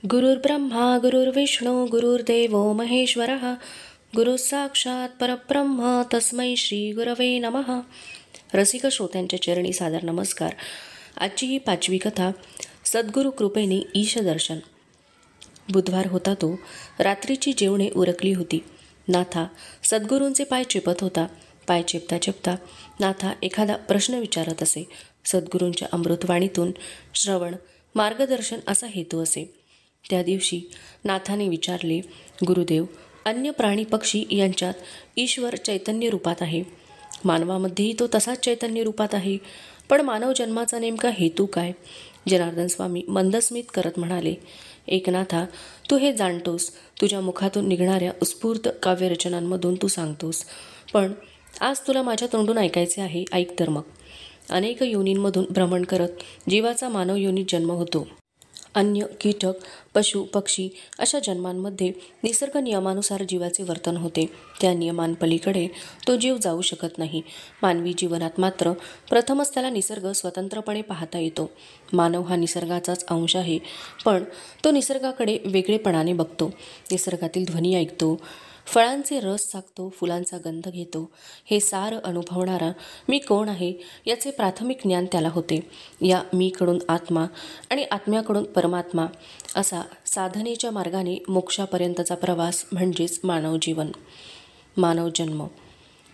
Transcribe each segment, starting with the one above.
गुरुर्ब्रह्मा गुरुर्विष्णू गुरुर्देवो महेश्वरः गुरु साक्षात परब्रह्म तस्मै श्री गुरवे नमः. रसिक श्रोत्यांच्या चरणी सादर नमस्कार. आजची ही 5वी कथा सद्गुरु कृपेने ईशदर्शन. बुधवार होता तो. रात्रीची जेवणे उरकली होती. नाथा सद्गुरूंचे पाय चेपत होता. पाय चेपता चेपता नाथा एखादा प्रश्न विचारत असे. सद्गुरूंच्या अमृतवाणीतून श्रवण मार्गदर्शन असा हेतू असे. त्या दिवशी नाथाने विचारले, गुरुदेव, अन्य प्राणी पक्षी यांच्यात ईश्वर चैतन्य रूपात आहे. मानवामध्येही तो तसाच चैतन्य रूपात आहे. पण मानव जन्माचा नेमका हेतू काय? जनार्दन स्वामी मंदस्मित करत म्हणाले, एकनाथा, तू हे जाणतोस. तुझ्या मुखातून निघणाऱ्या उत्स्फूर्त काव्यरचनांमधून तू सांगतोस. पण आज तुला माझ्या तोंडून ऐकायचे आहे. ऐक तर मग. अनेक योनींमधून भ्रमण करत जीवाचा मानव योनीत जन्म होतो. अन्य कीटक, पशु, पक्षी अशा जन्मांमध्ये निसर्ग नियमानुसार जीवाचे वर्तन होते. त्या नियमांपलीकडे तो जीव जाऊ शकत नाही. मानवी जीवनात मात्र प्रथमच त्याला निसर्ग स्वतंत्रपणे पाहता येतो. मानव हा निसर्गाचाच अंश आहे, पण तो निसर्गाकडे वेगळेपणाने बघतो. निसर्गातील ध्वनी ऐकतो, फळांचे रस चाखतो, फुलांचा गंध घेतो. हे सार अनुभवणारा मी कोण आहे याचे प्राथमिक ज्ञान त्याला होते. या मीकडून आत्मा आणि आत्म्याकडून परमात्मा असा साधनेच्या मार्गाने मोक्षापर्यंतचा प्रवास म्हणजेच मानव जीवन. मानव जन्म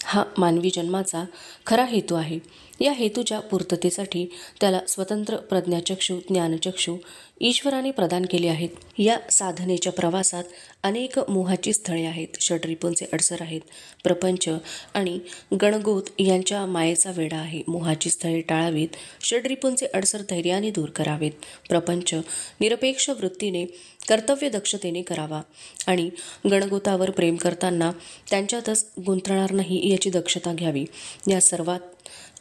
हा मानवी जन्माचा खरा हेतू आहे. या हेतूच्या पूर्ततेसाठी त्याला स्वतंत्र प्रज्ञाचक्षु, ज्ञानचक्षु ईश्वराने प्रदान केले आहेत. या साधनेच्या प्रवासात अनेक मोहाची स्थळे आहेत. षड्रिपूंचे अडसर आहेत. प्रपंच आणि गणगोत यांच्या मायेचा वेढा आहे. मोहाची स्थळे टाळावीत, षड्रिपूंचे अडसर धैर्याने दूर करावेत. प्रपंच निरपेक्ष वृत्तीने, कर्तव्य दक्षतेने करावा आणि गणगोतावर प्रेम करताना त्यांच्यातच गुंतणार नाही याची दक्षता घ्यावी. या सर्वात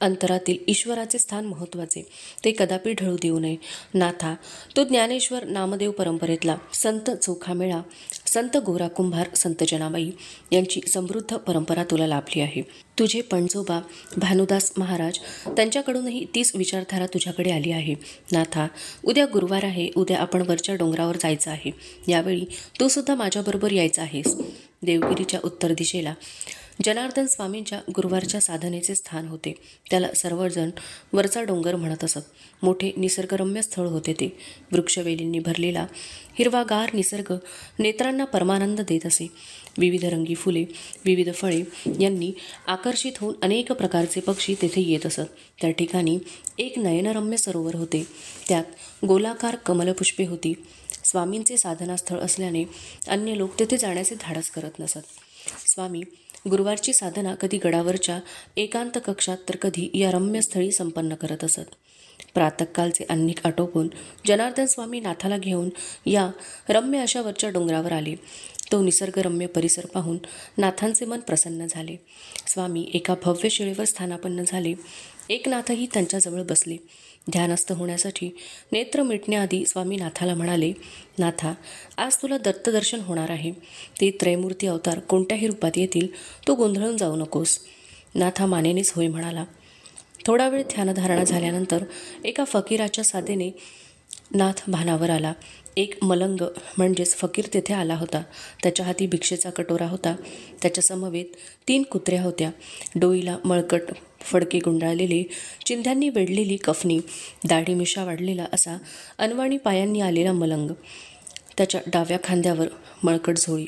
अंतरातील ईश्वराचे स्थान महत्त्वाचे, ते कदापि ढळू देऊ नये. नाथा, तो ज्ञानेश्वर नामदेव परंपरेतला संत चोखामेळा, संत गोरा कुंभार, संत जनाबाई यांची समृद्ध परंपरा तुला लाभली आहे. तुझे पणजोबा भानुदास महाराज, त्यांच्याकडूनही तीच विचारधारा तुझ्याकडे आली आहे. नाथा, उद्या गुरुवार आहे. उद्या आपण वरच्या डोंगरावर जायचं आहे. यावेळी तू सुद्धा माझ्याबरोबर यायचं आहेस. देवगिरीच्या उत्तर दिशेला जनार्दन स्वामींच्या गुरुवारच्या साधनेचे स्थान होते. त्याला सर्वजण वरचा डोंगर म्हणत असत. मोठे निसर्गरम्य स्थळ होते ते. वृक्षवेलींनी भरलेला हिरवागार निसर्ग नेत्रांना परमानंद देत असे. विविध रंगी फुले, विविध फळे यांनी आकर्षित होऊन अनेक प्रकारचे पक्षी तेथे येत असत. त्या ठिकाणी एक नयनरम्य सरोवर होते. त्यात गोलाकार कमलपुष्पे होती. स्वामींचे साधनास्थळ असल्याने अन्य लोक तेथे जाण्याचे धाडस करत नसत. स्वामी गुरुवारची साधना कधी गडावरच्या एकांत कक्षात तर कधी या रम्यस्थळी संपन्न करत असत. प्रातःकालचे अन्निक आटोपून जनार्दन स्वामी नाथाला घेऊन या रम्य अशा वरच्या डोंगरावर आले. तो निसर्गरम्य परिसर पाहून नाथांचे मन प्रसन्न झाले. स्वामी एका भव्य शिळेवर स्थानापन्न झाले. एकनाथही त्यांच्याजवळ बसले. ध्यानस्थ होण्यासाठी नेत्र मिटण्याआधी स्वामी नाथाला म्हणाले, नाथा, आज तुला दत्तदर्शन होणार आहे. ते त्रयमूर्ती अवतार कोणत्याही रूपात येतील, तो गोंधळून जाऊ नकोस. नाथा मानेनेच होय म्हणाला. थोडा वेळ ध्यानधारणा झाल्यानंतर एका फकीराच्या साथीने नाथ भानावर आला. एक मलंग म्हणजेच फकीर तेथे आला होता. त्याच्या हाती भिक्षेचा कटोरा होता. त्याच्या समवेत 3 कुत्र्या होत्या. डोईला मळकट फडके गुंडाळलेले, चिंध्यांनी वेढलेली कफनी, दाढी मिशा वाढलेला असा अनवाणी पायांनी आलेला मलंग. त्याच्या डाव्या खांद्यावर मळकट झोळी.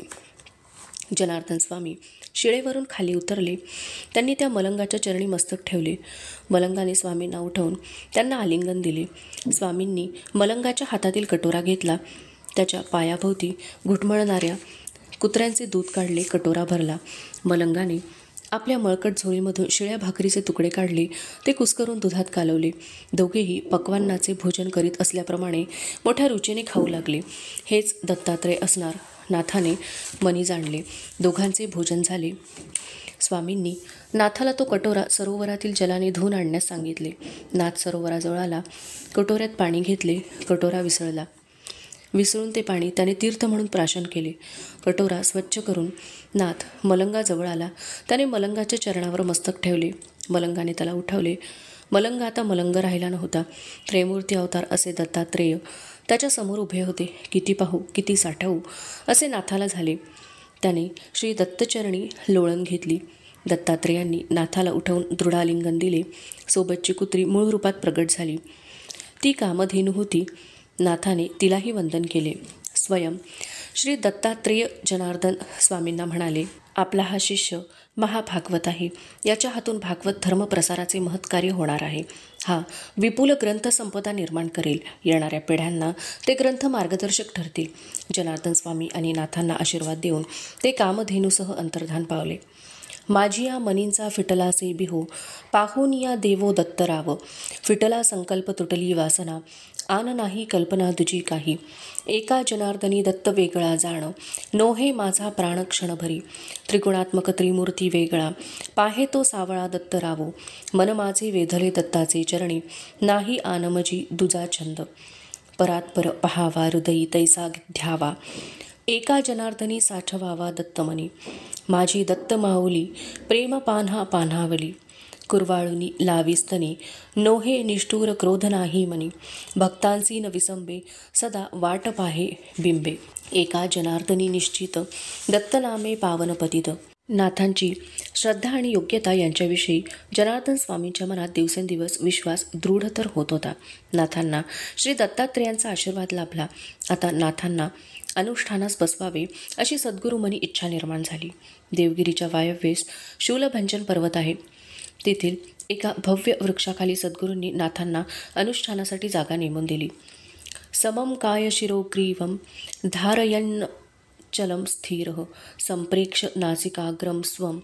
जनार्दन स्वामी शिळेवरून खाली उतरले. त्यांनी त्या मलंगाच्या चरणी मस्तक ठेवले. मलंगाने स्वामींना उठवून त्यांना आलिंगन दिले. स्वामींनी मलंगाच्या हातातील कटोरा घेतला. त्याच्या पायाभोवती घुटमळणाऱ्या कुत्र्यांचे दूध काढले. कटोरा भरला. मलंगाने आपल्या मळकट झोळीमधून शिळ्या भाकरीचे तुकडे काढले. ते कुस्करून दुधात कालवले. दोघेही पक्वान्नाचे भोजन करीत असल्याप्रमाणे मोठ्या रुचीने खाऊ लागले. हेच दत्तात्रय असणार नाथाने मनी जाणले. दोघांचे भोजन झाले. स्वामींनी नाथाला तो कटोरा सरोवरातील जलाने धुवून आणण्यास सांगितले. नाथ सरोवराजवळ आला. कटोऱ्यात पाणी घेतले. कटोरा विसळला. विसळून ते पाणी त्याने तीर्थ म्हणून प्राशन केले. कटोरा स्वच्छ करून नाथ मलंगाजवळ आला. त्याने मलंगाच्या चरणावर मस्तक ठेवले. मलंगाने त्याला उठवले. मलंग आता मलंग राहिला नव्हता. त्रयमूर्ती अवतार असे दत्तात्रेय त्याच्या समोर उभे होते. किती पाहू, किती साठवू असे नाथाला झाले. त्याने श्री दत्तचरणी लोळण घेतली. दत्तात्रेयांनी नाथाला उठवून दृढालिंगन दिले. सोबतची कुत्री मूळ रूपात प्रगट झाली. ती कामधेनू होती. नाथाने तिलाही वंदन केले. स्वयं श्री दत्तात्रेय जनार्दन स्वामींना म्हणाले, आपला हा शिष्य महाभागवत आहे. याच्या हातून भागवत धर्मप्रसाराचे महत्कार्य होणार आहे. हा विपुल ग्रंथसंपदा निर्माण करेल. येणाऱ्या पिढ्यांना ते ग्रंथ मार्गदर्शक ठरतील. जनार्दन स्वामी आणि नाथांना आशीर्वाद देऊन ते कामधेनूसह अंतर्धान पावले. माझी या मनींचा फिटलासे बिहो, पाहून या देवो दत्तराव. फिटला संकल्प तुटली वासना, आन नाही कल्पना दुजी काही. एका जनार्दनी दत्त वेगळा जाण, नोहे माझा प्राण क्षणभरी. त्रिगुणात्मक त्रिमूर्ती वेगळा, पाहे तो सावळा दत्तरावो. मन माझे वेधले दत्ताचे चरणी, नाही आनमजी दुजा छंद. परात्पर पहावा हृदयी तैसा घ्यावा, एका जनार्दनी साठवावा दत्तमनी. माझी दत्त माऊली प्रेम पान्हा पान्हावली. कुरवाळुनी लाविस्तनी, नोहे निष्ठूर क्रोध नाही मनी. भक्तांसी न विसंबे, सदा वाट पाहे बिंबे. एका जनार्दनी निश्चित, दत्तनामे पावनपतित. नाथांची श्रद्धा आणि योग्यता यांच्याविषयी जनार्दन स्वामींच्या मनात दिवसेंदिवस विश्वास दृढ तर होत होता. नाथांना श्री दत्तात्रेयांचा आशीर्वाद लाभला. आता नाथांना अनुष्ठानास बसवावे अशी सद्गुरुमनी इच्छा निर्माण झाली. देवगिरीच्या वायव्येस शूलभंजन पर्वत आहे. तेथील एका भव्य वृक्षाखाली सद्गुरूंनी नाथांना अनुष्ठानासाठी जागा नेमून दिली. समम काय शिरोग्रीवम धारयन् चलं स्थिरः, संप्रेक्ष नासिकाग्रम स्वं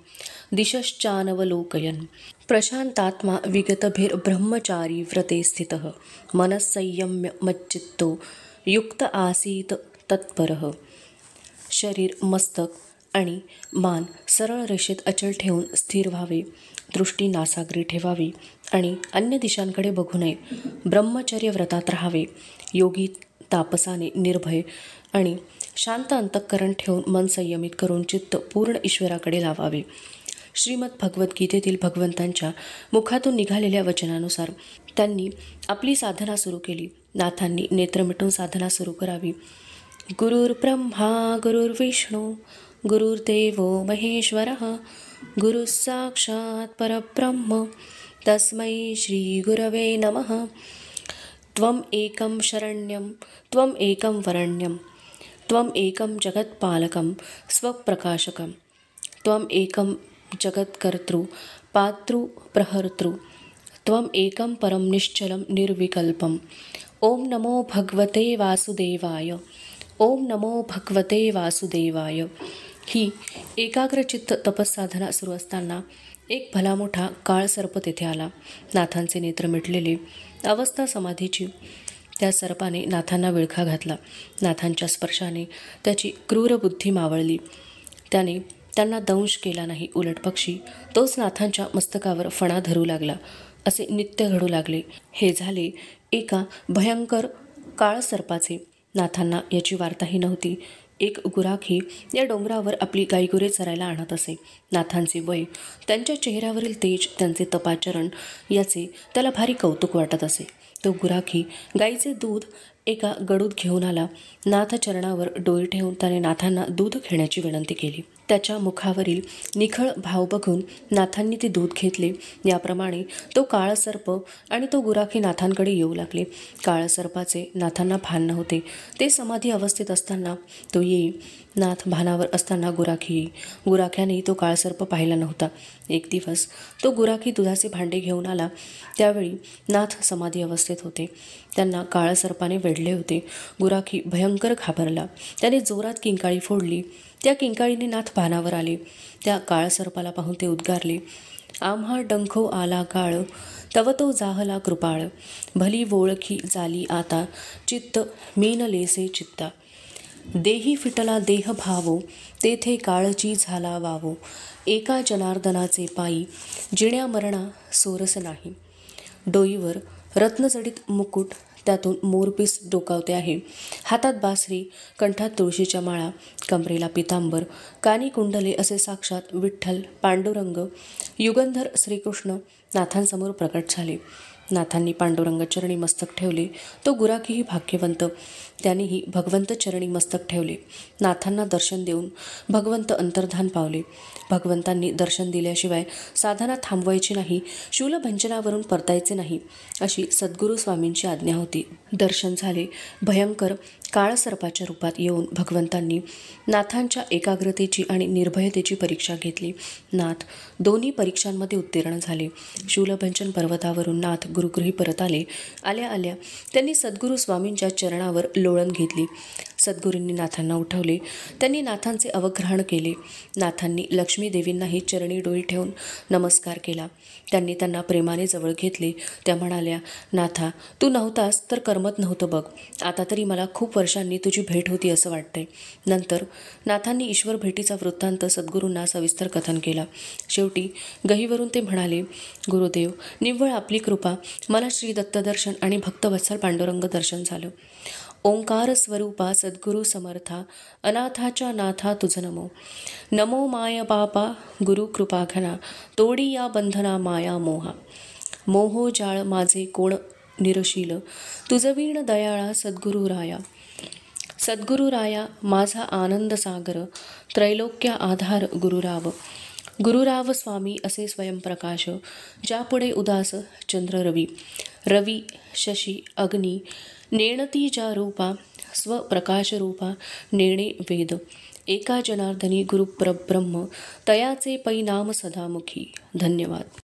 दिशश्चानवलोकयन्. प्रशांतात्मा विगतभिर्ब्रह्मचारी व्रते स्थितः, मनस्संयम्य मच्चित्तो युक्त आसीत तत्परः. शरीर, मस्तक आणि मान सरळ रेषेत अचल ठेवून स्थिर व्हावे. दृष्टी नासाग्री ठेवावी आणि अन्य दिशांकडे बघू नये. ब्रह्मचर्य व्रतात राहावे. योगी तापसाने निर्भय आणि शांत अंतःकरण ठेवून मन संयमित करून चित्त पूर्ण ईश्वराकडे लावावे. श्रीमद भगवद्गीतेतील भगवंतांच्या मुखातून निघालेल्या वचनानुसार त्यांनी आपली साधना सुरू केली. नाथांनी नेत्र मिटून साधना सुरू करावी. गुरुर्ब्रह्मा गुरुर्विष्णू गुरुर्देवो महेश्वरः, गुरु साक्षात परब्रह्म तस्मै श्री गुरवे नमः. त्वम एकं शरण्यं त्वम एकं वरण्यं, त्वम एकं जगत्पालकं स्वप्रकाशकं, त्वम एकं जगत्कर्तृ पातृ प्रहर्तृ, त्वम एकं परम निश्चलं निर्विकल्पं. ओम नमो भगवते वासुदेवाय. ओम नमो भगवते वासुदेवाय. ही एकाग्रचित्त तपस्साधना सुरू असताना एक भला मोठा काळ सर्प तेथे आला. नाथांचे नेत्र मिटलेले, अवस्था समाधीची. त्या सर्पाने नाथांना विळखा घातला. नाथांच्या स्पर्शाने त्याची क्रूर बुद्धी मावळली. त्याने त्यांना दंश केला नाही. उलट पक्षी तोच नाथांच्या मस्तकावर फणा धरू लागला. असे नित्य घडू लागले. हे झाले एका भयंकर काळ सर्पाचे. नाथांना याची वार्ताही नव्हती. एक गुराखी या डोंगरावर आपली गाईगुरे चरायला आणत असे. नाथांचे वय, त्यांच्या चेहऱ्यावरील तेज, त्यांचे तपाचरण याचे त्याला भारी कौतुक वाटत असे. तो गुराखी गाईचे दूध एका गडूत घेऊन आला. नाथ चरणावर डोळे ठेवून त्याने नाथांना दूध घेण्याची विनंती केली. त्याच्या मुखावरील निखळ भाव बघून नाथांनी ते दूध घेतले. याप्रमाणे तो काळसर्प आणि तो गुराखी नाथांकडे येऊ लागले. काळसर्पाचे नाथांना भान नव्हते. ते समाधी अवस्थेत असताना तो येई. नाथ भानावर असताना गुराखी येई. गुराख्याने तो काळसर्प पाहिला नव्हता. एक दिवस तो गुराखी दुधाचे भांडे घेऊन आला. त्यावेळी नाथ समाधी अवस्थेत होते. त्यांना काळसर्पाने वेढले होते. गुराखी भयंकर घाबरला. त्याने जोरात किंकाळी फोडली. त्या किंकाळीने नाथ भानावर आले. त्या काळसर्पाला पाहून ते उद्गारले, आम्हा डंखो आला काळ, तव तो जाहला कृपाळ. भली वोळखी झाली आता, चित्त मीन लेसे चित्ता. देही फिटला देह भावो, तेथे काळजी झाला वावो. एका जनार्दनाचे पायी, जिण्या मरणा सोरस नाही. डोईवर रत्नजडित मुकुट, त्यातून मोरपीस डोकावते आहे. हातात बासरी, कंठात तुळशीच्या माळा, कमरेला पितांबर, कानी कुंडले असे साक्षात विठ्ठल, पांडुरंग, युगंधर श्रीकृष्ण नाथांसमोर प्रकट झाले. नाथांनी पांडुरंग चरणी मस्तक ठेवले. तो गुराखीही भाग्यवंत, त्यानेही भगवंत चरणी मस्तक ठेवले. नाथांना दर्शन देऊन भगवंत अंतर्धान पावले. भगवंतांनी दर्शन दिल्याशिवाय साधना थांबवायची नाही, शूलभंजनावरून परतायचे नाही, अशी सद्गुरू स्वामींची आज्ञा होती. दर्शन झाले. भयंकर काळसर्पाच्या रूपात येऊन भगवंतांनी नाथांच्या एकाग्रतेची आणि निर्भयतेची परीक्षा घेतली. नाथ दोन्ही परीक्षांमध्ये उत्तीर्ण झाले. शूलभंजन पर्वतावरून नाथ गुरुगृही परत आले. आल्या आल्या त्यांनी सद्गुरू स्वामींच्या चरणावर लोळण घेतली. सद्गुरूंनी नाथांना उठवले. त्यांनी नाथांचे अवग्रहण केले. नाथांनी लक्ष्मी देवींनाही चरणी डोई ठेवून नमस्कार केला. त्यांनी त्यांना प्रेमाने जवळ घेतले. त्या म्हणाल्या, नाथा, तू नव्हतास तर करमत नव्हतं बघ. आता तरी मला खूप वर्षांनी तुझी भेट होती असं वाटतंय. नंतर नाथांनी ईश्वर भेटीचा वृत्तांत सद्गुरूंना सविस्तर कथन केला. शेवटी गहीवरून ते म्हणाले, गुरुदेव, निव्वळ आपली कृपा, मला श्री दत्तदर्शन आणि भक्तवत्सल पांडुरंग दर्शन झालं. ओंकार स्वरूपा सद्गुरू समर्था, अनाथाच्या नाथा तुझ नमो. नमो माय बापा गुरु कृपा घना, तोडी या बंधना माया मोहा. मोहो जाळ माझे कोण निरशील, तुझवीण दयाळा सद्गुरू राया. सद्गुरू राया माझा आनंद सागर, त्रैलोक्य आधार गुरुराव. गुरुराव स्वामी असे स्वयंप्रकाश, ज्यापुढे उदास चंद्र रवी. रवी शशी अग्नी नेणती ज्या रूपा, स्वप्रकाश रूपा नेणे वेद. एका जनार्दनी गुरुप्रब्रह्म, तयाचे पै नाम सदामुखी. धन्यवाद.